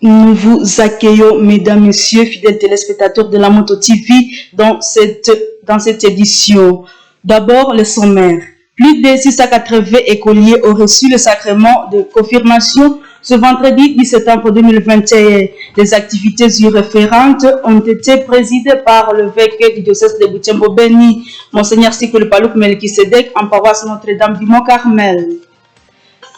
Nous vous accueillons, mesdames, messieurs, fidèles téléspectateurs de la Moto TV, dans cette édition. D'abord, le sommaire. Plus de 680 écoliers ont reçu le sacrement de confirmation ce vendredi 10 septembre 2021. Les activités y référentes ont été présidées par l'évêque du diocèse de Butembo-Beni, Monseigneur Sikuli Paluku Melkisedek, en paroisse Notre-Dame du Mont-Carmel.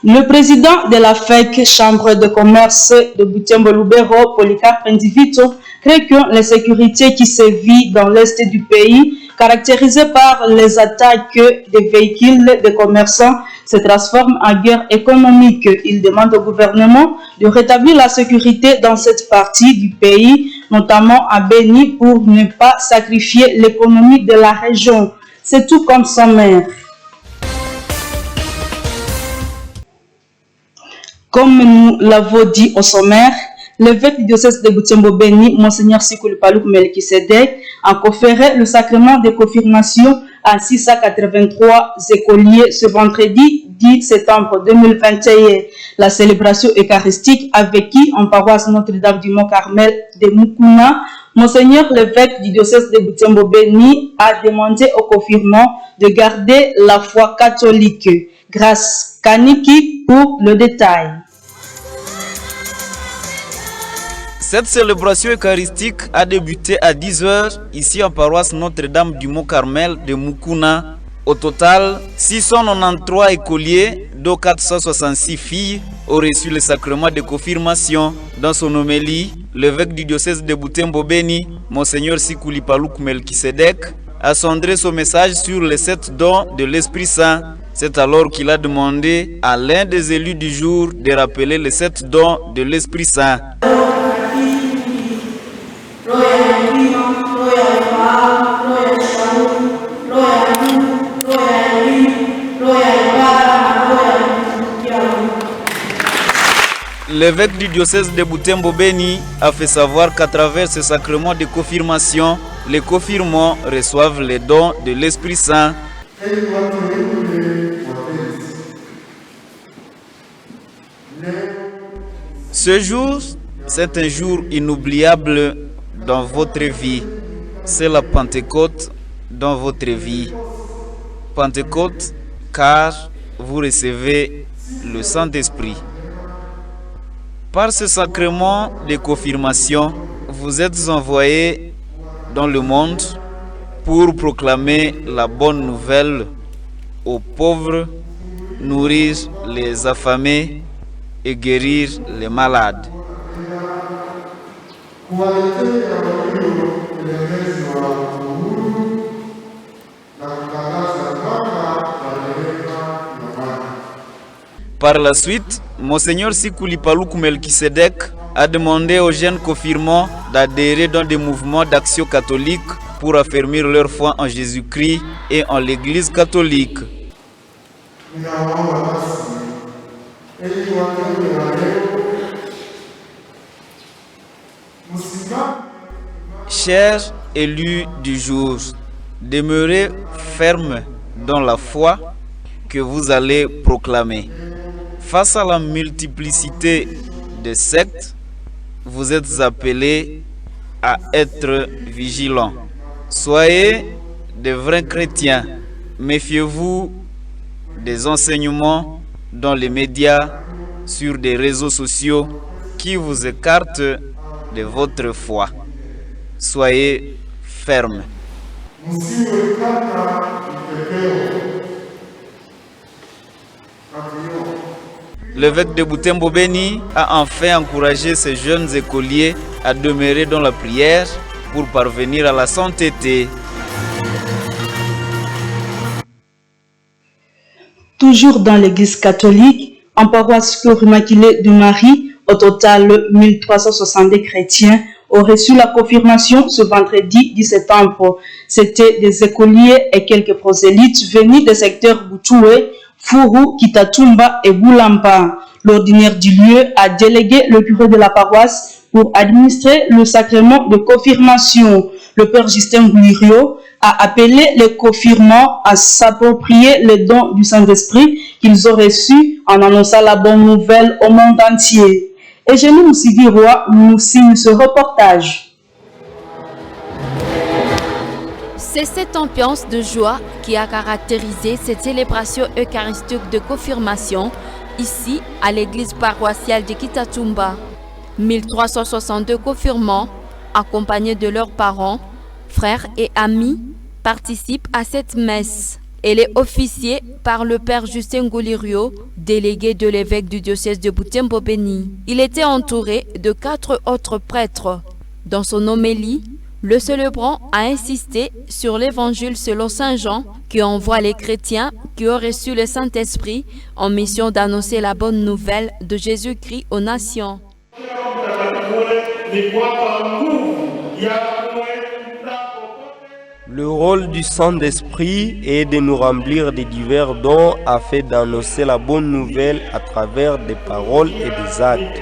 Le président de la FEC, Chambre de commerce de Butembo-Lubero, Polycarpe Ndivito, crée que l'insécurité qui sévit dans l'est du pays, caractérisée par les attaques des véhicules des commerçants, se transforme en guerre économique. Il demande au gouvernement de rétablir la sécurité dans cette partie du pays, notamment à Beni, pour ne pas sacrifier l'économie de la région. C'est tout comme son maire. Comme nous l'avons dit au sommaire, l'évêque du diocèse de Butembo-Beni, Monseigneur Sikuli Paluku Melkisedek, a conféré le sacrement de confirmation à 683 écoliers ce vendredi 10 septembre 2021. La célébration eucharistique a vécu en paroisse Notre-Dame du Mont-Carmel de Mukuna. Monseigneur l'évêque du diocèse de Butembo-Beni a demandé aux confirmants de garder la foi catholique. Grâce Kaniki pour le détail. Cette célébration eucharistique a débuté à 10h ici en paroisse Notre-Dame du Mont-Carmel de Mukuna. Au total, 693 écoliers, dont 466 filles, ont reçu le sacrement de confirmation. Dans son homélie, l'évêque du diocèse de Butembo-Beni, Monseigneur Sikuli Paluku Melkisedek, a centré son message sur les 7 dons de l'Esprit Saint. C'est alors qu'il a demandé à l'un des élus du jour de rappeler les 7 dons de l'Esprit Saint. L'évêque du diocèse de Butembo-Beni a fait savoir qu'à travers ce sacrement de confirmation, les confirmants reçoivent les dons de l'Esprit Saint. Ce jour, c'est un jour inoubliable dans votre vie. C'est la Pentecôte dans votre vie. Pentecôte, car vous recevez le Saint-Esprit. Par ce sacrement de confirmation, vous êtes envoyés dans le monde pour proclamer la bonne nouvelle aux pauvres, nourrir les affamés et guérir les malades. Par la suite, Monseigneur Sikuli Paluku Melkisedek a demandé aux jeunes confirmants d'adhérer dans des mouvements d'action catholique pour affermir leur foi en Jésus-Christ et en l'Église catholique. Chers élus du jour, demeurez fermes dans la foi que vous allez proclamer. Face à la multiplicité des sectes, vous êtes appelés à être vigilants. Soyez de vrais chrétiens. Méfiez-vous des enseignements dans les médias, sur des réseaux sociaux qui vous écartent de votre foi. Soyez fermes. L'évêque de Butembo-Beni a enfin encouragé ces jeunes écoliers à demeurer dans la prière pour parvenir à la sainteté. Toujours dans l'église catholique, en paroisse Cœur Immaculé de Marie, au total 1362 chrétiens ont reçu la confirmation ce vendredi 10 septembre. C'était des écoliers et quelques prosélytes venus des secteurs Butoué, Furu, Kitatumba et Boulamba. L'ordinaire du lieu a délégué le curé de la paroisse pour administrer le sacrement de confirmation. Le père Justin Goulirio a appelé les confirmants à s'approprier les dons du Saint-Esprit qu'ils ont reçus en annonçant la bonne nouvelle au monde entier. Eugénie Moussiviroa nous signe ce reportage. C'est cette ambiance de joie qui a caractérisé cette célébration eucharistique de confirmation ici à l'église paroissiale de Kitatumba. 1362 confirmants, accompagnés de leurs parents, frères et amis, participent à cette messe. Elle est officiée par le père Justin Goulirio, délégué de l'évêque du diocèse de Butembo-Beni. Il était entouré de 4 autres prêtres. Dans son homélie, le célébrant a insisté sur l'évangile selon Saint Jean qui envoie les chrétiens qui ont reçu le Saint-Esprit en mission d'annoncer la bonne nouvelle de Jésus-Christ aux nations. Le rôle du Saint-Esprit est de nous remplir de divers dons afin d'annoncer la bonne nouvelle à travers des paroles et des actes.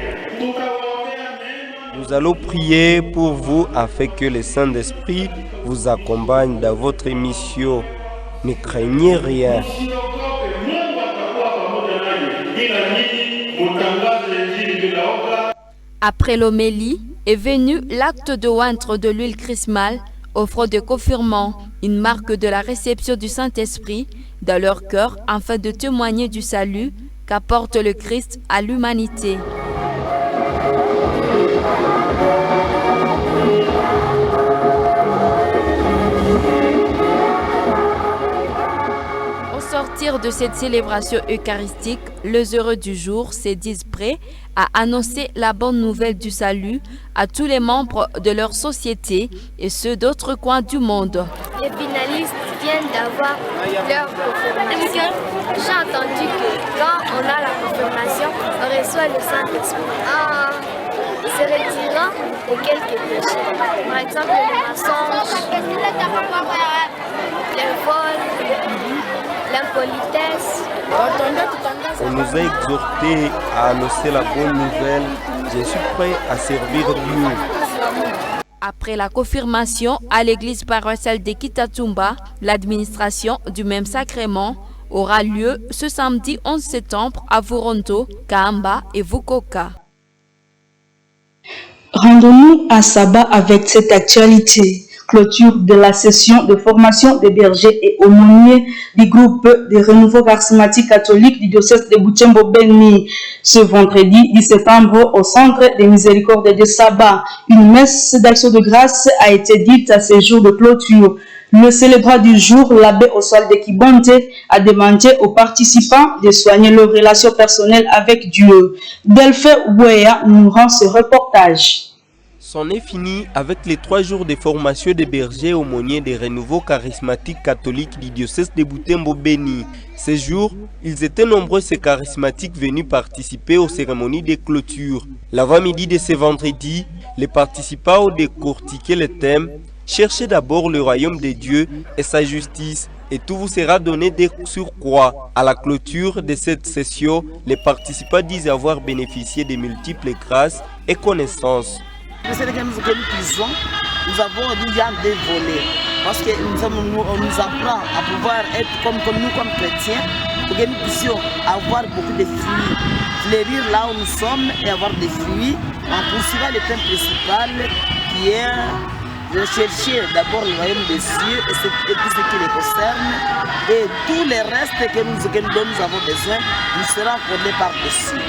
Nous allons prier pour vous afin que le Saint-Esprit vous accompagne dans votre mission. Ne craignez rien. Après l'homélie est venu l'acte de ointre de l'huile chrismale, offre de confirmants, une marque de la réception du Saint-Esprit dans leur cœur afin de témoigner du salut qu'apporte le Christ à l'humanité. Au sortir de cette célébration eucharistique, les heureux du jour se disent prêts à annoncer la bonne nouvelle du salut à tous les membres de leur société et ceux d'autres coins du monde. Les finalistes viennent d'avoir leur confirmation. J'ai entendu que quand on a la confirmation, on reçoit le Saint-Esprit. Se retirant de quelques péchés. Par exemple, le mensonge, le vol, l'impolitesse. On nous a exhortés à annoncer la bonne nouvelle. Je suis prêt à servir Dieu. Après la confirmation à l'église paroissiale de Kitatumba, l'administration du même sacrement aura lieu ce samedi 11 septembre à Vuronto, Kaamba et Vukoka. Rendons-nous à Saba avec cette actualité. Clôture de la session de formation des bergers et aumôniers du groupe de renouveau charismatique catholique du diocèse de Butembo-Beni. Ce vendredi 10 septembre au centre des miséricordes de Saba, une messe d'action de grâce a été dite à ce jour de clôture. Le célébrant du jour, l'abbé Oswald Kibonte, a demandé aux participants de soigner leur relation personnelle avec Dieu. Delphin Ouéa nous rend ce reportage. C'en est fini avec les 3 jours de formation des bergers aumôniers des renouveaux charismatiques catholiques du diocèse de Butembo-Beni. Ces jours, ils étaient nombreux ces charismatiques venus participer aux cérémonies de clôture. L'avant-midi de ce vendredi, les participants ont décortiqué le thème « Cherchez d'abord le royaume de Dieu et sa justice » et tout vous sera donné de surcroît. À la clôture de cette session, les participants disent avoir bénéficié de multiples grâces et connaissances. C'est que nous avons des volets parce qu'on nous apprend à pouvoir être comme nous comme chrétiens pour que nous puissions avoir beaucoup de fruits, fleurir là où nous sommes et avoir des fruits en poursuivant le thème principal qui est de chercher d'abord le royaume des cieux et tout ce qui les concerne et tout le reste dont nous avons besoin nous sera accordé par-dessus.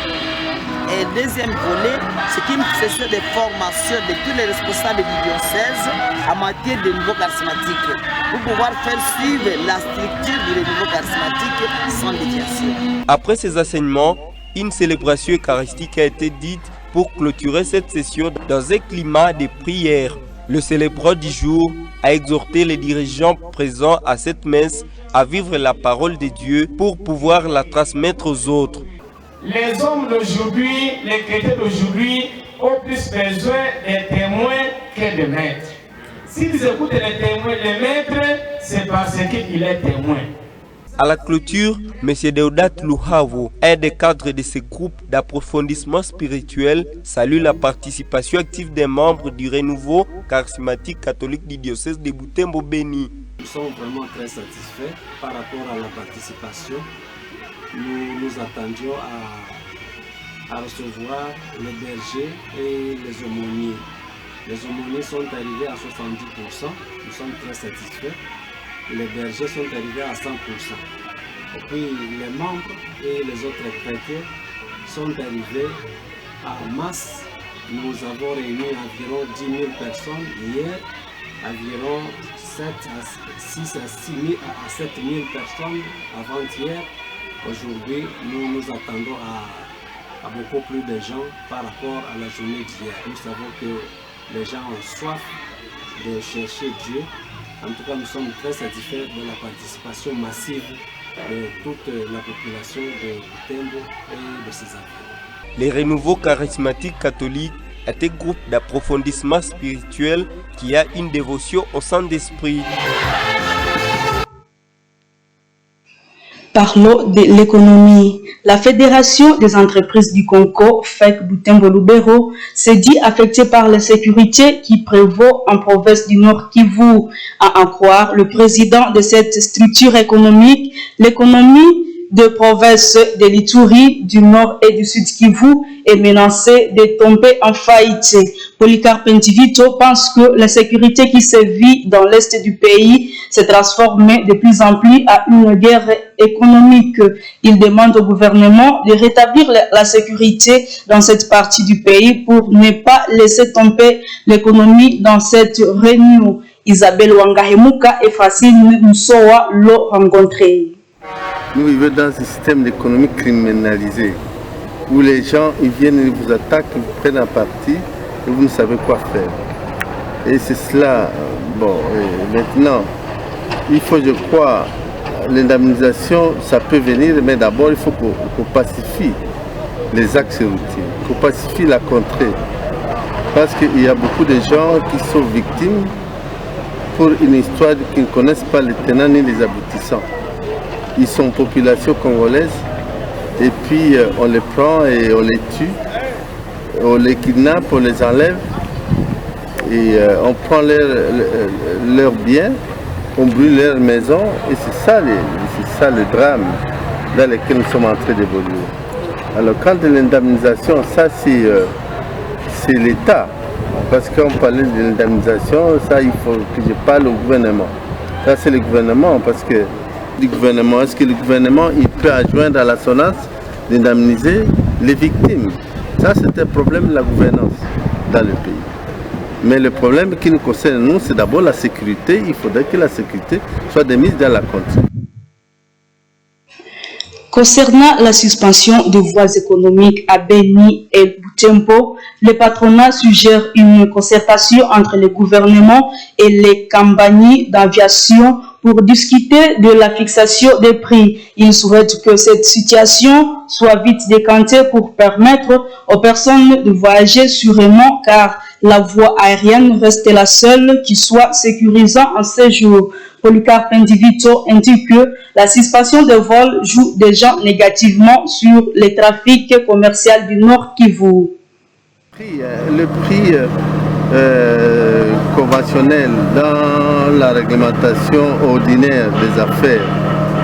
Et deuxième volet, c'est une session de formation de tous les responsables du diocèse en matière de renouveau charismatique pour pouvoir faire suivre la structure du renouveau charismatique sans déviation. Après ces enseignements, une célébration eucharistique a été dite pour clôturer cette session dans un climat de prière. Le célébrant du jour a exhorté les dirigeants présents à cette messe à vivre la parole de Dieu pour pouvoir la transmettre aux autres. Les hommes d'aujourd'hui, les chrétiens d'aujourd'hui ont plus besoin des témoins que de maîtres. S'ils écoutent les témoins, les maîtres, c'est parce qu'il est témoin. À la clôture, M. Deodat Luhavo, un des cadres de ce groupe d'approfondissement spirituel, salue la participation active des membres du renouveau charismatique catholique du diocèse de Butembo-Beni. Nous sommes vraiment très satisfaits par rapport à la participation. Nous nous attendions à recevoir les bergers et les aumôniers. Les aumôniers sont arrivés à 70%, nous sommes très satisfaits. Les bergers sont arrivés à 100%. Et puis les membres et les autres chrétiens sont arrivés en masse. Nous avons réuni environ 10 000 personnes hier, environ 6 à 7 000 personnes avant-hier. Aujourd'hui, nous nous attendons à beaucoup plus de gens par rapport à la journée d'hier. Nous savons que les gens ont soif de chercher Dieu. En tout cas, nous sommes très satisfaits de la participation massive de toute la population de Butembo et de ses environs. Les renouveaux charismatiques catholiques est un groupe d'approfondissement spirituel qui a une dévotion au Saint-Esprit. Parlons de l'économie. La Fédération des entreprises du Congo, FEC Butembo-Lubero, s'est dit affectée par l'insécurité qui prévaut en province du Nord Kivu. À en croire le président de cette structure économique, l'économie de provinces de l'Ituri, du Nord et du Sud Kivu est menacée de tomber en faillite. Polycarpe Ndivito pense que la sécurité qui sévit dans l'Est du pays s'est transformée de plus en plus à une guerre économique. Il demande au gouvernement de rétablir la sécurité dans cette partie du pays pour ne pas laisser tomber l'économie dans cette réunion. Isabelle Wangahemuka et Francine Moussoa l'ont rencontré. Nous vivons dans un système d'économie criminalisé où les gens ils viennent, ils vous attaquent, ils vous prennent un parti et vous ne savez quoi faire. Et c'est cela, bon, maintenant, il faut, je crois, l'indemnisation, ça peut venir, mais d'abord il faut qu'on pacifie les axes routiers, qu'on pacifie la contrée. Parce qu'il y a beaucoup de gens qui sont victimes pour une histoire qui ne connaissent pas les tenants ni les aboutissants. Ils sont population congolaise et puis on les prend et on les tue, on les kidnappe, on les enlève et on prend leurs biens, on brûle leurs maisons et c'est ça le drame dans lequel nous sommes en train d'évoluer. Alors quant à l'indemnisation, ça c'est l'État, parce qu'on parlait de l'indemnisation, ça il faut que je parle au gouvernement. Ça c'est le gouvernement parce que du gouvernement, est-ce que le gouvernement il peut adjoindre à la SONAS d'indemniser les victimes? Ça c'est un problème de la gouvernance dans le pays. Mais le problème qui nous concerne nous, c'est d'abord la sécurité. Il faudrait que la sécurité soit démise dans la contrée. Concernant la suspension des voies économiques à Beni et Butembo, le patronat suggère une concertation entre les gouvernements et les compagnies d'aviation pour discuter de la fixation des prix. Il souhaite que cette situation soit vite décantée pour permettre aux personnes de voyager sûrement car la voie aérienne reste la seule qui soit sécurisante en ces jours. Polycarpe Ndivito indique que la suspension des vols joue déjà négativement sur le trafic commercial du Nord Kivu. Le prix conventionnel dans la réglementation ordinaire des affaires,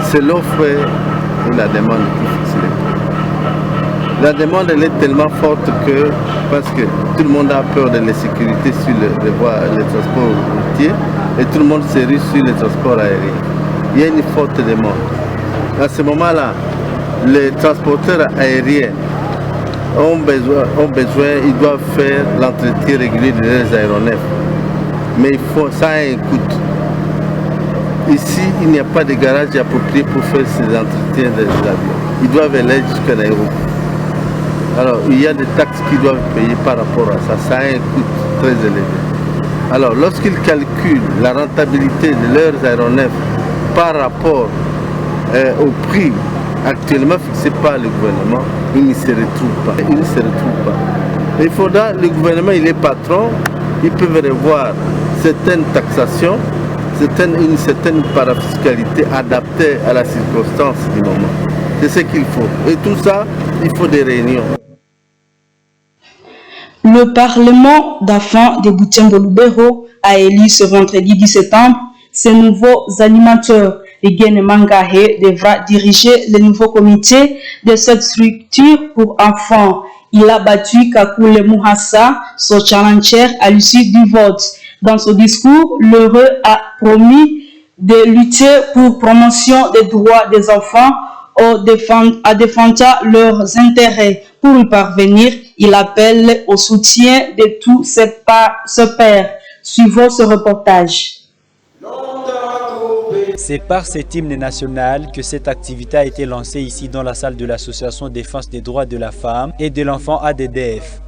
c'est l'offre et la demande qui fixe les prix. La demande elle est tellement forte que, parce que tout le monde a peur de l'insécurité sur les transports routiers et tout le monde se rue sur les transports aériens. Il y a une forte demande. À ce moment-là, les transporteurs aériens ont besoin, ils doivent faire l'entretien régulier de leurs aéronefs. Mais ça a un coût. Ici, il n'y a pas de garage approprié pour faire ces entretiens des avions. Ils doivent aller jusqu'à l'aéroport. Alors, il y a des taxes qu'ils doivent payer par rapport à ça. Ça a un coût très élevé. Alors, lorsqu'ils calculent la rentabilité de leurs aéronefs par rapport au prix actuellement fixé par le gouvernement, ils ne se retrouvent pas. Ils ne se retrouvent pas. Il faudra, le gouvernement, il est patron, ils peuvent revoir certaines taxations, une certaine parafiscalité adaptée à la circonstance du moment. C'est ce qu'il faut. Et tout ça, il faut des réunions. Le Parlement d'Afan de Butembo-Lubero a élu ce vendredi 10 septembre ses nouveaux animateurs. Egen Mangahe devra diriger le nouveau comité de cette structure pour enfants. Il a battu Kakule Muhassa, son challenger, à l'issue du vote. Dans son discours, l'heureux a promis de lutter pour promotion des droits des enfants en défendant leurs intérêts. Pour y parvenir, il appelle au soutien de tous ses pairs. Suivons ce reportage. C'est par cet hymne national que cette activité a été lancée ici dans la salle de l'association Défense des droits de la femme et de l'enfant ADDF.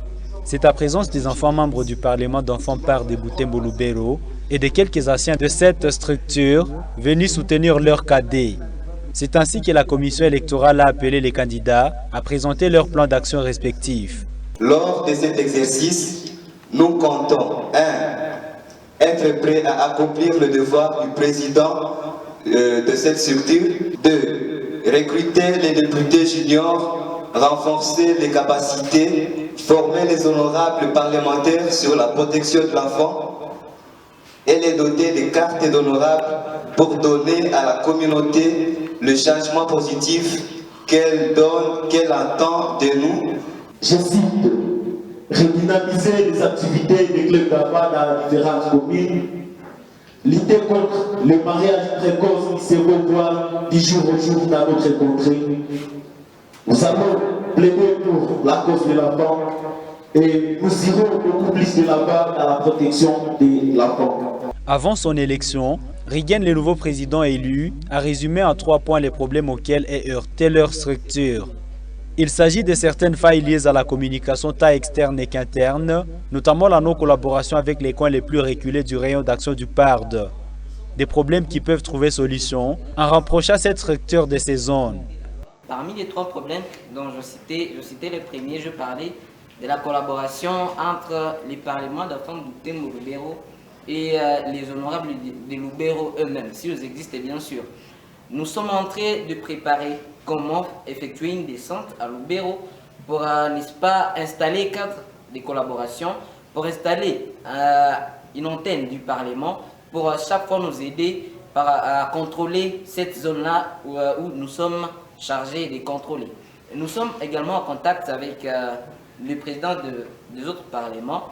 C'est à présence des enfants membres du Parlement d'enfants par de Butembo Lubero et de quelques anciens de cette structure venus soutenir leurs cadets. C'est ainsi que la commission électorale a appelé les candidats à présenter leur plan d'action respectif. Lors de cet exercice, nous comptons 1. Être prêt à accomplir le devoir du président de cette structure. 2. Recruter les députés juniors, renforcer les capacités, former les honorables parlementaires sur la protection de l'enfant et les doter de cartes d'honorables pour donner à la communauté le changement positif qu'elle attend de nous. Je cite, redynamiser les activités des clubs d'enfants dans différentes communes, lutter contre le mariage précoce qui se revoit du jour au jour dans notre contrée. Nous avons plaidé pour la cause de l'enfant et nous irons beaucoup plus de l'avant dans la protection de l'enfant. Avant son élection, Rigen, le nouveau président élu, a résumé en 3 points les problèmes auxquels est heurtée leur structure. Il s'agit de certaines failles liées à la communication tant externe qu'interne, notamment la non-collaboration avec les coins les plus reculés du rayon d'action du PARD. Des problèmes qui peuvent trouver solution en rapprochant cette structure de ces zones. Parmi les 3 problèmes dont je citais le premier, je parlais de la collaboration entre les parlements d'enfants de Butembo Lubero et les honorables de Lubero eux-mêmes, s'ils existent bien sûr. Nous sommes en train de préparer comment effectuer une descente à Lubero pour, n'est-ce pas, installer un cadre de collaboration, pour installer une antenne du Parlement, pour chaque fois nous aider à contrôler cette zone-là où nous sommes chargés de contrôler. Nous sommes également en contact avec le président des autres parlements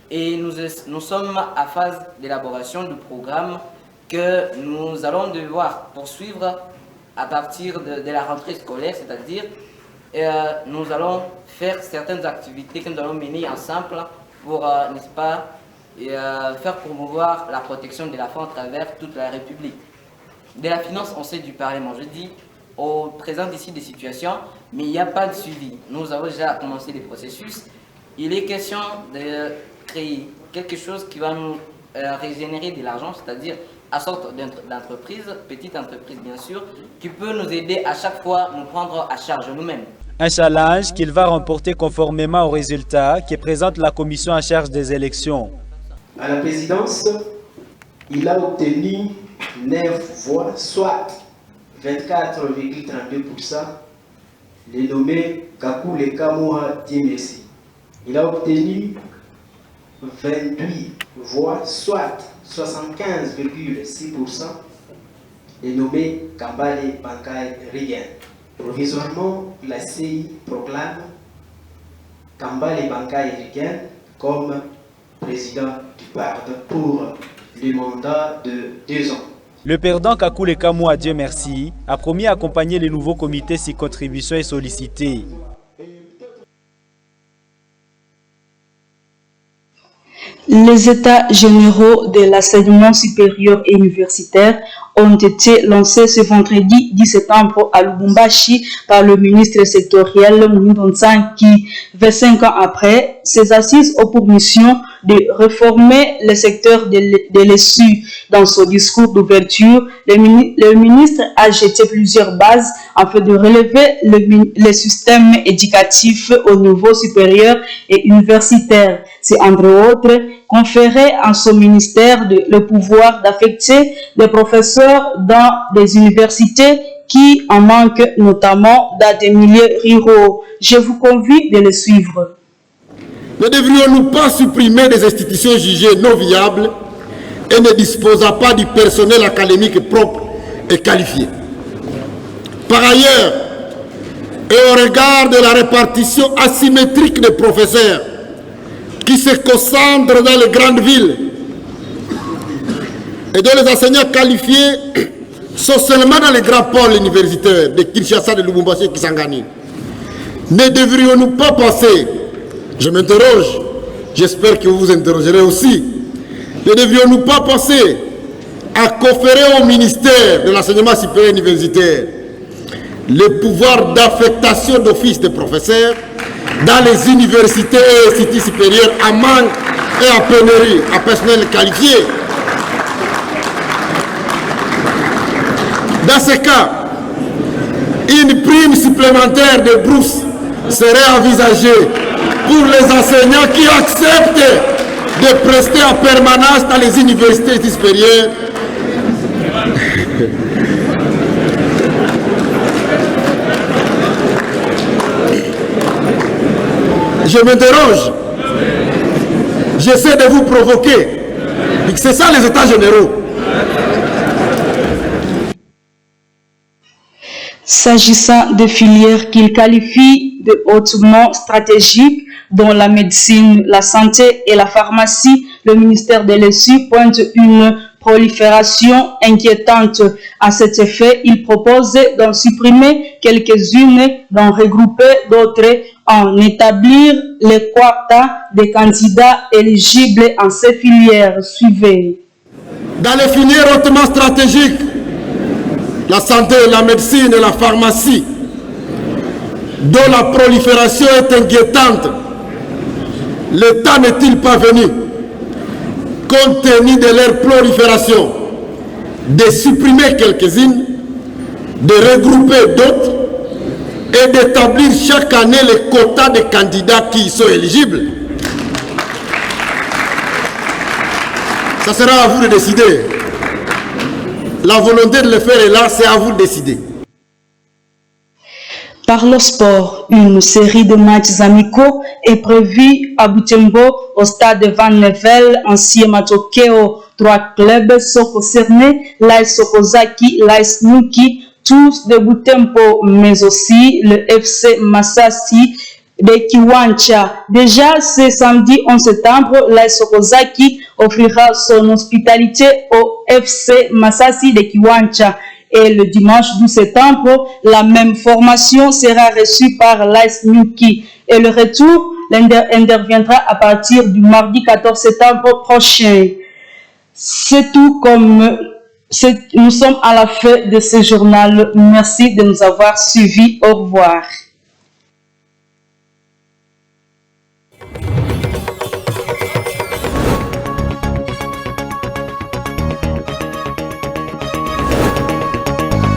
et nous sommes à phase d'élaboration du programme que nous allons devoir poursuivre à partir de la rentrée scolaire, c'est-à-dire nous allons faire certaines activités que nous allons mener ensemble pour, n'est-ce pas, faire promouvoir la protection de l'enfant à travers toute la République. De la finance, on sait du Parlement. Je dis, on présente ici des situations, mais il n'y a pas de suivi. Nous avons déjà commencé des processus. Il est question de créer quelque chose qui va nous régénérer de l'argent, c'est-à-dire à sorte d'entreprise, petite entreprise bien sûr, qui peut nous aider à chaque fois nous prendre à charge nous-mêmes. Un challenge qu'il va remporter conformément aux résultats que présente la commission en charge des élections. À la présidence, il a obtenu 9 voix, soit 24,32%, les nommés Kakule Kamoa Diemesi. Il a obtenu 28 voix, soit 75,6%, les nommés Kambale Bankai Rigen. Provisoirement, la CI proclame Kambale Bankai Rigen comme président du PARD pour le mandat de 2 ans. Le perdant Kakule Kamoa Dieu merci a promis d'accompagner les nouveaux comités si contribution est sollicitée. Les états généraux de l'enseignement supérieur et universitaire ont été lancés ce vendredi 10 septembre à Lubumbashi par le ministre sectoriel Mounindo Nsanki. 25 ans après, ces assises ont pour mission de réformer le secteur de l'ESU. Dans son discours d'ouverture, le ministre a jeté plusieurs bases afin de relever le système éducatif au niveau supérieur et universitaire. C'est entre autres conférer à son ministère le pouvoir d'affecter les professeurs dans des universités qui en manquent, notamment dans des milieux ruraux. Je vous convie de le suivre. Ne devrions-nous pas supprimer des institutions jugées non viables et ne disposant pas du personnel académique propre et qualifié? Par ailleurs, et au regard de la répartition asymétrique des professeurs qui se concentrent dans les grandes villes et dont les enseignants qualifiés sont seulement dans les grands pôles universitaires de Kinshasa, de Lubumbashi et Kisangani, ne devrions-nous pas penser, je m'interroge, j'espère que vous vous interrogerez aussi, ne devrions-nous pas penser à conférer au ministère de l'enseignement supérieur universitaire le pouvoir d'affectation d'office des professeurs dans les universités et instituts supérieurs à manque et à pénurie à personnel qualifié. Dans ce cas, une prime supplémentaire de bourse serait envisagée pour les enseignants qui acceptent de prester en permanence dans les universités supérieures. Je m'interroge, j'essaie de vous provoquer. C'est ça les états généraux. S'agissant de filières qu'il qualifie de hautement stratégiques, dont la médecine, la santé et la pharmacie, le ministère de l'ESU pointe une prolifération inquiétante. À cet effet, il propose d'en supprimer quelques-unes, d'en regrouper d'autres, en établir les quotas des candidats éligibles en ces filières. Suivez. Dans les filières hautement stratégiques, la santé, la médecine et la pharmacie, dont la prolifération est inquiétante, l'État n'est-il pas venu, compte tenu de leur prolifération, de supprimer quelques-unes, de regrouper d'autres et d'établir chaque année les quotas des candidats qui y sont éligibles? Ça sera à vous de décider. La volonté de le faire est là, c'est à vous de décider. Par le sport, une série de matchs amicaux est prévue à Butembo au stade Van Nevel, ancien Matokeo. 3 clubs sont concernés, l'AS Sokozaki, l'AS Nuki, tous de Butembo, mais aussi le FC Masasi de Kiwanja. Déjà ce samedi 11 septembre, l'AS Sokozaki offrira son hospitalité au FC Masasi de Kiwanja. Et le dimanche 12 septembre, la même formation sera reçue par l'AS Nuki. Et le retour interviendra à partir du mardi 14 septembre prochain. C'est tout comme nous sommes à la fin de ce journal. Merci de nous avoir suivis. Au revoir.